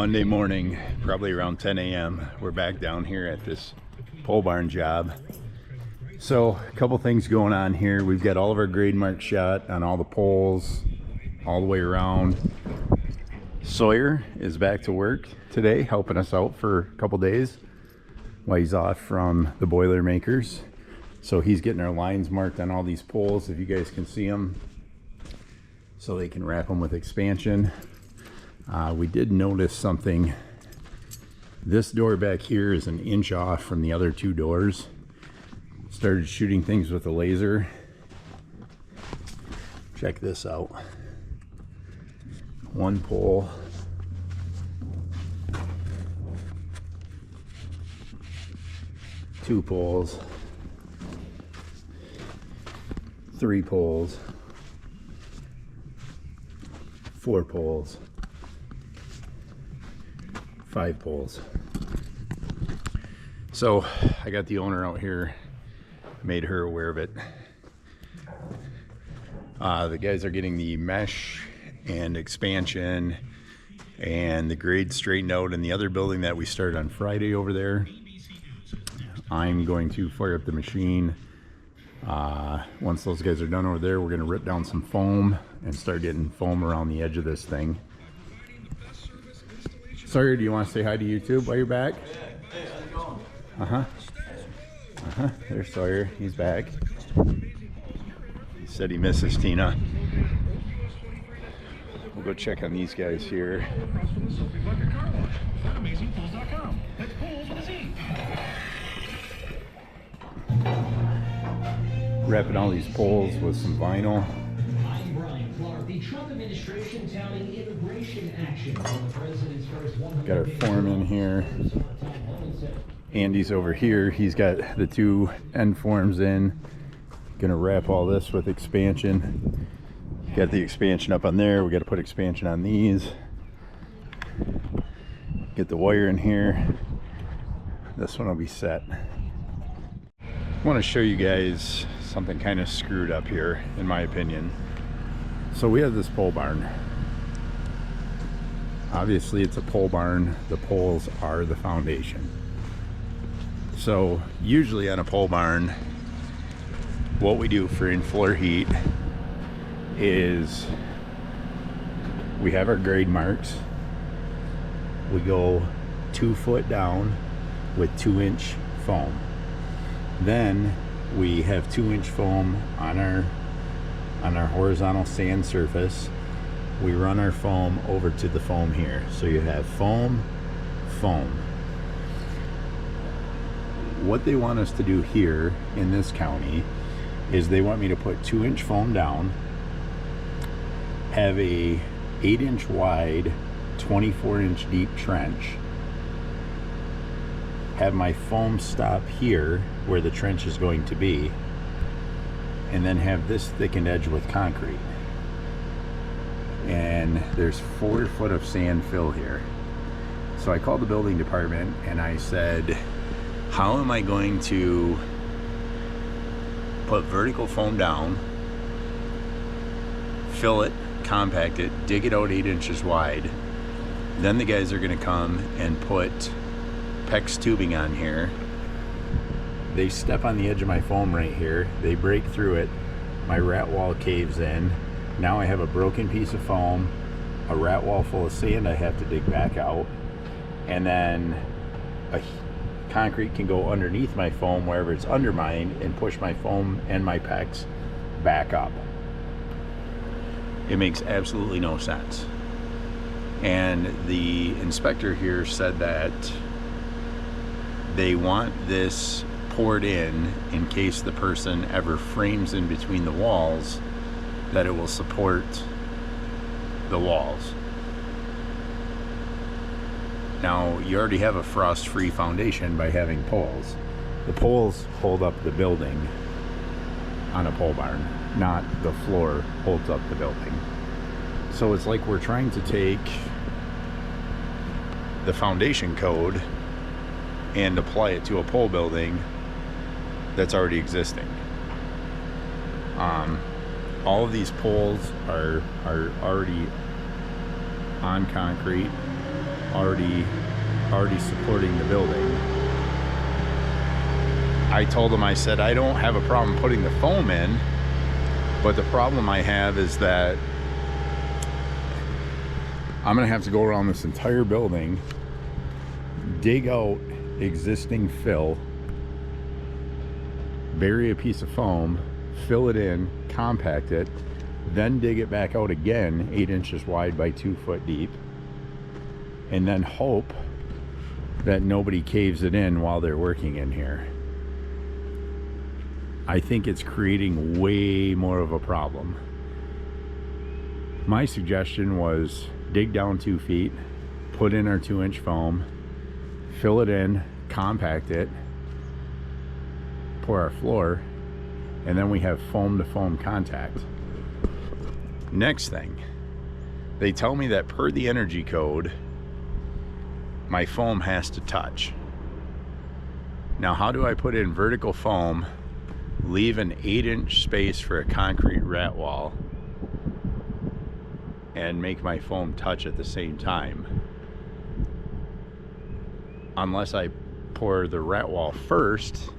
Monday morning, probably around 10 a.m. We're back down here at this pole barn job. So a couple things going on here. We've got all of our grade marks shot on all the poles all the way around. Sawyer is back to work today, helping us out for a couple days while he's off from the Boilermakers. So he's getting our lines marked on all these poles, if you guys can see them, so they can wrap them with expansion. We did notice something. This door back here is an inch off from the other two doors. Started shooting things with a laser. Check this out. One pole. Two poles. Three poles. Four poles. 5 poles. So I got the owner out here, made her aware of it. The guys are getting the mesh and expansion and the grade straightened out in the other building that we started on Friday over there. I'm going to fire up the machine. Once those guys are done over there, we're going to rip down some foam and start getting foam around the edge of this thing. Sawyer, do you want to say hi to YouTube while you're back? Hey, how's it going? There's Sawyer. He's back. He said he misses Tina. We'll go check on these guys here. Wrapping all these poles with some vinyl. The Trump administration touting immigration action on the president's first 100 Got our foreman here. Andy's over here. He's got the two end forms in. Gonna wrap all this with expansion. Got the expansion up on there. We got to put expansion on these. Get the wire in here. This one will be set. I want to show you guys something kind of screwed up here, in my opinion. So we have this pole barn. Obviously it's a pole barn. The poles are the foundation. So usually on a pole barn, what we do for in-floor heat is we have our grade marks. We go 2 foot down with 2-inch foam. Then we have 2-inch foam on our horizontal sand surface. We run our foam over to the foam here. So you have foam, foam. What they want us to do here in this county is they want me to put 2-inch foam down, have a 8-inch wide, 24-inch deep trench, have my foam stop here where the trench is going to be, and then have this thickened edge with concrete. And there's 4 foot of sand fill here. So I called the building department and I said, how am I going to put vertical foam down, fill it, compact it, dig it out 8 inches wide? Then the guys are going to come and put PEX tubing on here. They step on the edge of my foam right here. They break through it. My rat wall caves in. Now I have a broken piece of foam, a rat wall full of sand I have to dig back out, and then concrete can go underneath my foam wherever it's undermined and push my foam and my PEX back up. It makes absolutely no sense. And the inspector here said that they want this poured in case the person ever frames in between the walls, that it will support the walls. Now, you already have a frost-free foundation by having poles. The poles hold up the building on a pole barn, not the floor holds up the building. So it's like we're trying to take the foundation code and apply it to a pole building that's already existing. All of these poles are already on concrete. already supporting the building. I told him, I said, I don't have a problem putting the foam in, but the problem I have is that I'm gonna have to go around this entire building, dig out existing fill, bury a piece of foam, fill it in, compact it, then dig it back out again 8 inches wide by 2 foot deep, and then hope that nobody caves it in while they're working in here. I think it's creating way more of a problem. My suggestion was dig down 2 feet, put in our 2-inch foam, fill it in, compact it, pour our floor, and then we have foam to foam contact. Next thing, they tell me that per the energy code, my foam has to touch. Now, how do I put in vertical foam, leave an 8-inch space for a concrete rat wall, and make my foam touch at the same time? Unless I pour the rat wall first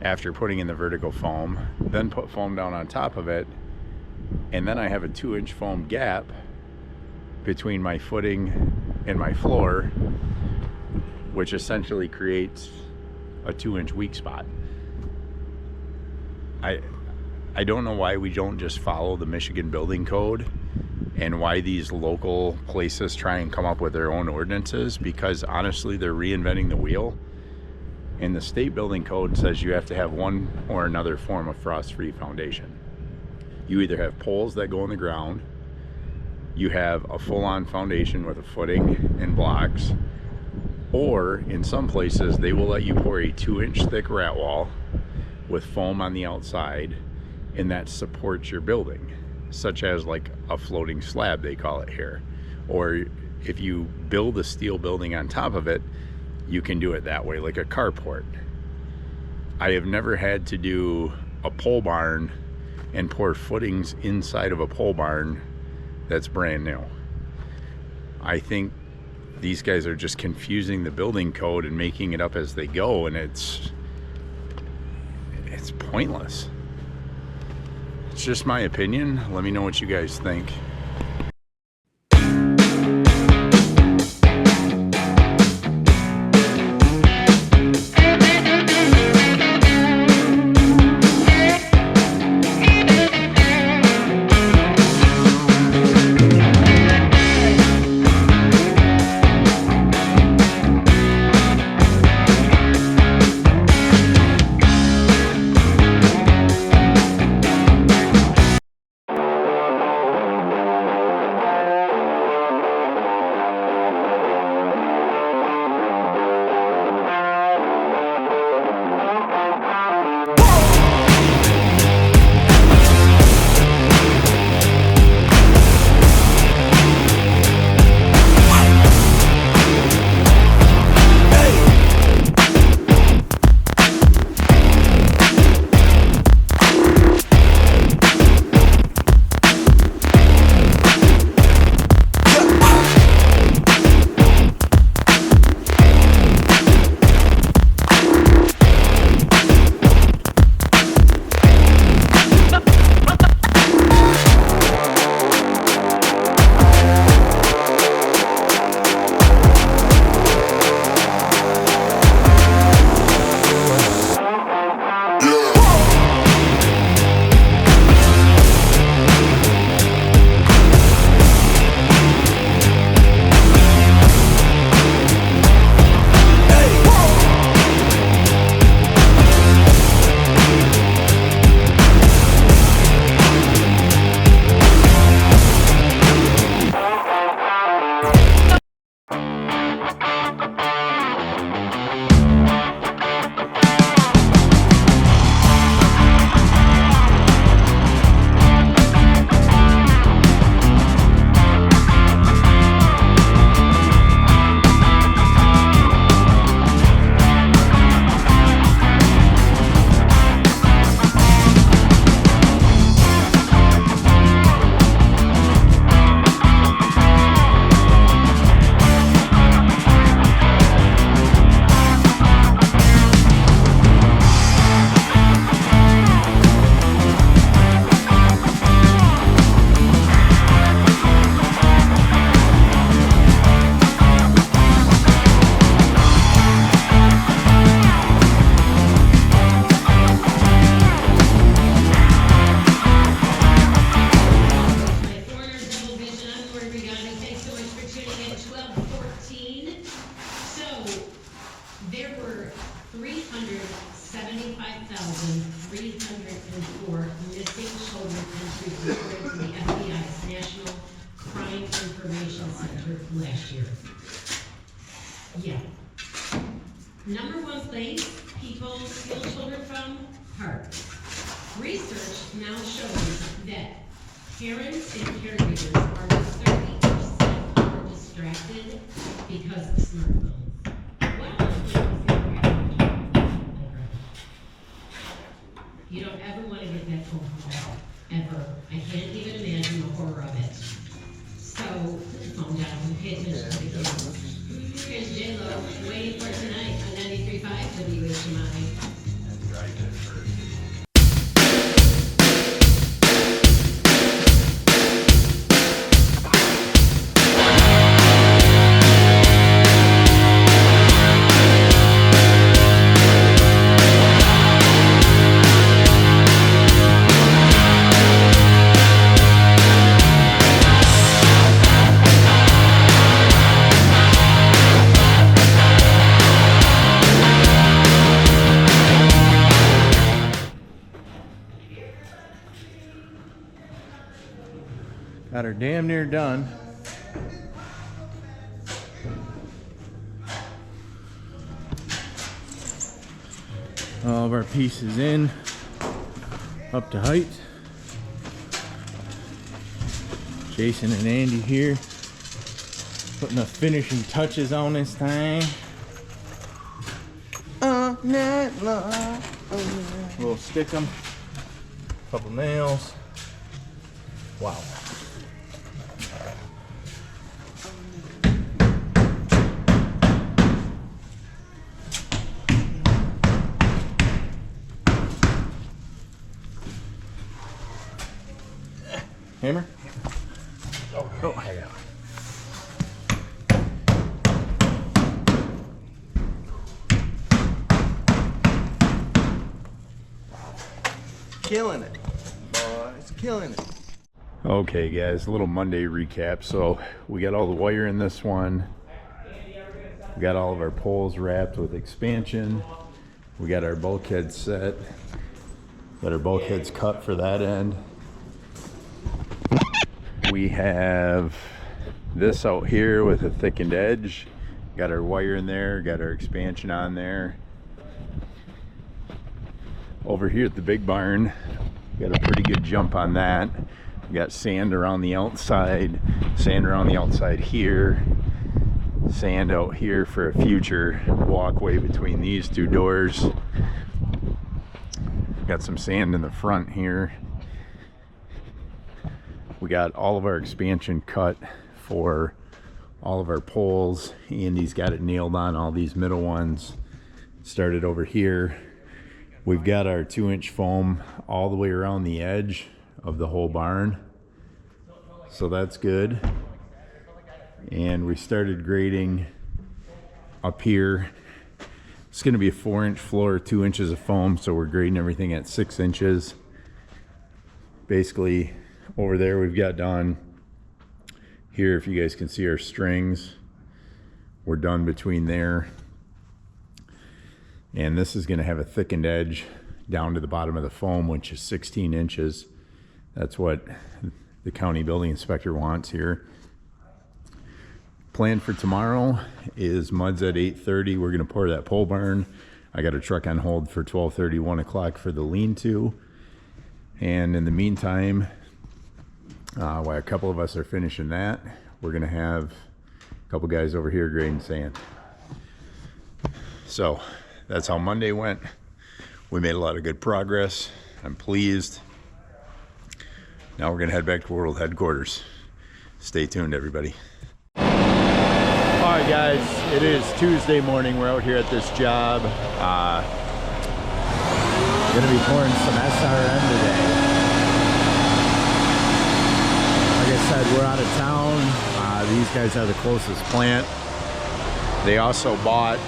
after putting in the vertical foam, then put foam down on top of it, and then I have a 2-inch foam gap between my footing and my floor, which essentially creates a 2-inch weak spot. I don't know why we don't just follow the Michigan building code, and why these local places try and come up with their own ordinances, because honestly they're reinventing the wheel. And the state building code says you have to have one or another form of frost-free foundation. You either have poles that go in the ground, you have a full-on foundation with a footing and blocks, or in some places they will let you pour a 2-inch thick rat wall with foam on the outside, and that supports your building, such as like a floating slab, they call it here. Or if you build a steel building on top of it, you can do it that way, like a carport. I have never had to do a pole barn and pour footings inside of a pole barn that's brand new. I think these guys are just confusing the building code and making it up as they go, and it's pointless. It's just my opinion. Let me know what you guys think. missing children entries reported to the FBI's National Crime Information Center last year. Yeah. Number one place people steal children from? Parks. Research now shows that parents and caregivers are 30% more distracted because of smartphones. You don't ever want to get that phone call, ever. I can't even imagine the horror of it. So, put the phone down and pay attention to the kids. Here's J-Lo, waiting for tonight on 93.5 WHMI. Got her damn near done. All of our pieces in, up to height. Jason and Andy here, putting the finishing touches on this thing. We'll stick them, couple nails. Wow. Hammer? Oh, I got it. Killing it, boys, killing it. Okay guys, a little Monday recap. So we got all the wire in this one. We got all of our poles wrapped with expansion. We got our bulkhead set. Got our bulkheads cut for that end. We have this out here with a thickened edge. Got our wire in there, got our expansion on there. Over here at the big barn, got a pretty good jump on that. We got sand around the outside, sand around the outside here, sand out here for a future walkway between these two doors. Got some sand in the front here. We got all of our expansion cut for all of our poles. Andy's got it nailed on all these middle ones. Started over here. We've got our 2-inch foam all the way around the edge of the whole barn. So that's good. And we started grading up here. It's gonna be a 4-inch floor, 2 inches of foam. So we're grading everything at 6 inches. Basically, over there we've got done here. If you guys can see our strings, we're done between there. And this is going to have a thickened edge down to the bottom of the foam, which is 16 inches. That's what the county building inspector wants here. Plan for tomorrow is muds at 8:30. We're going to pour that pole barn. I got a truck on hold for 12:30, 1 o'clock for the lean-to. And in the meantime, while a couple of us are finishing that, we're going to have a couple guys over here grading sand. So that's how Monday went. We made a lot of good progress. I'm pleased. Now we're gonna head back to World Headquarters. Stay tuned, everybody. All right, guys, it is Tuesday morning. We're out here at this job. Gonna be pouring some SRM today. Like I said, we're out of town. These guys are the closest plant. They also bought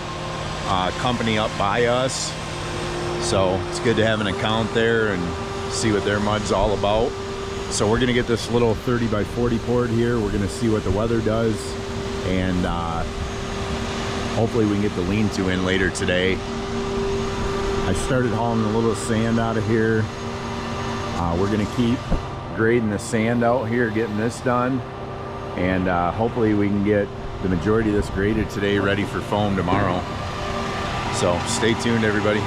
a company up by us, so it's good to have an account there and see what their mud's all about. So we're gonna get this little 30 by 40 poured here. We're gonna see what the weather does, and hopefully we can get the lean-to in later today. I started hauling a little sand out of here. We're gonna keep grading the sand out here, getting this done, and hopefully we can get the majority of this graded today, ready for foam tomorrow. So stay tuned, everybody.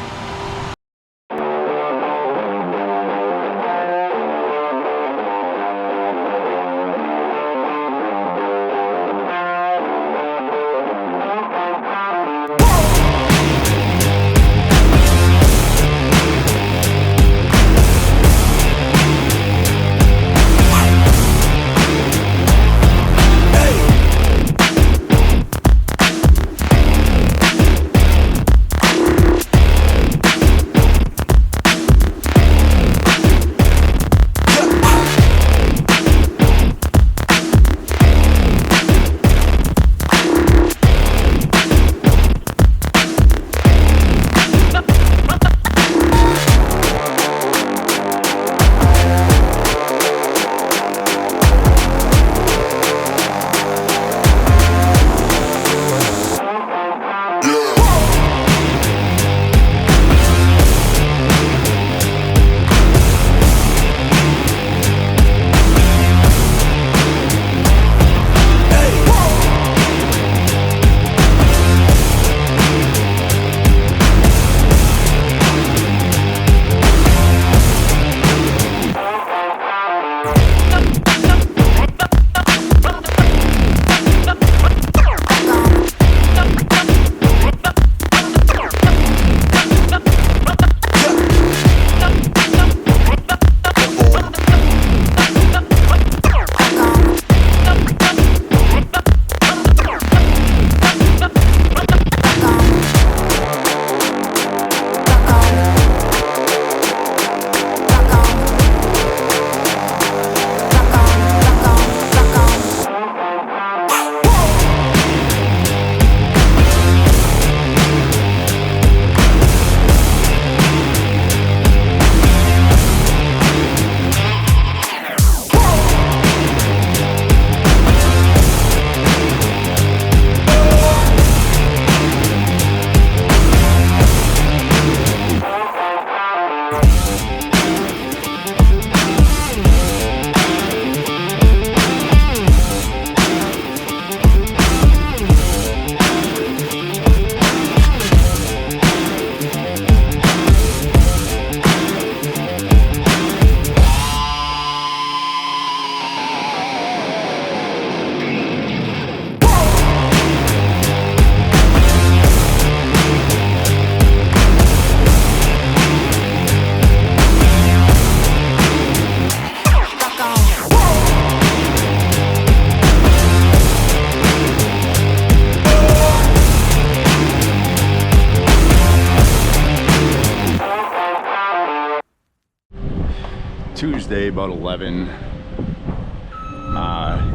Tuesday, about 11.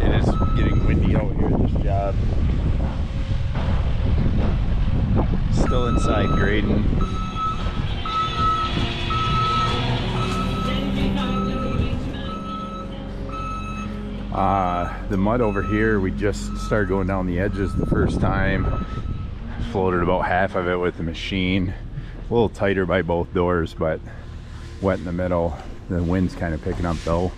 It is getting windy out here at this job. Still inside grading. The mud over here, we just started going down the edges the first time. Floated about half of it with the machine. A little tighter by both doors, but wet in the middle. The wind's kind of picking up though.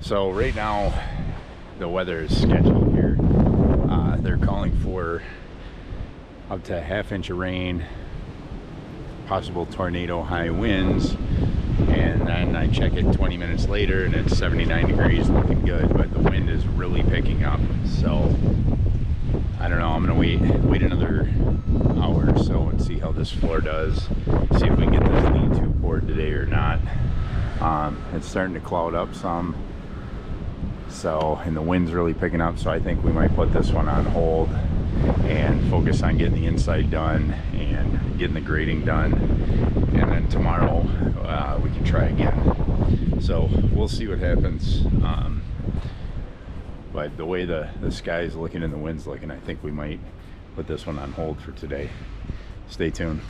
So right now the weather is sketchy here. They're calling for up to a ½ inch of rain, possible tornado high winds, and then I check it 20 minutes later and it's 79 degrees, looking good, but the wind is really picking up. So I don't know, I'm gonna wait another hour or so and see how this floor does, see if we can get this lean-to poured today or not. It's starting to cloud up some, so, and the wind's really picking up, so I think we might put this one on hold and focus on getting the inside done and getting the grading done, and then tomorrow we can try again. So we'll see what happens. But the way the sky is looking and the wind's looking, I think we might put this one on hold for today. Stay tuned.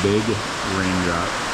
Big raindrop.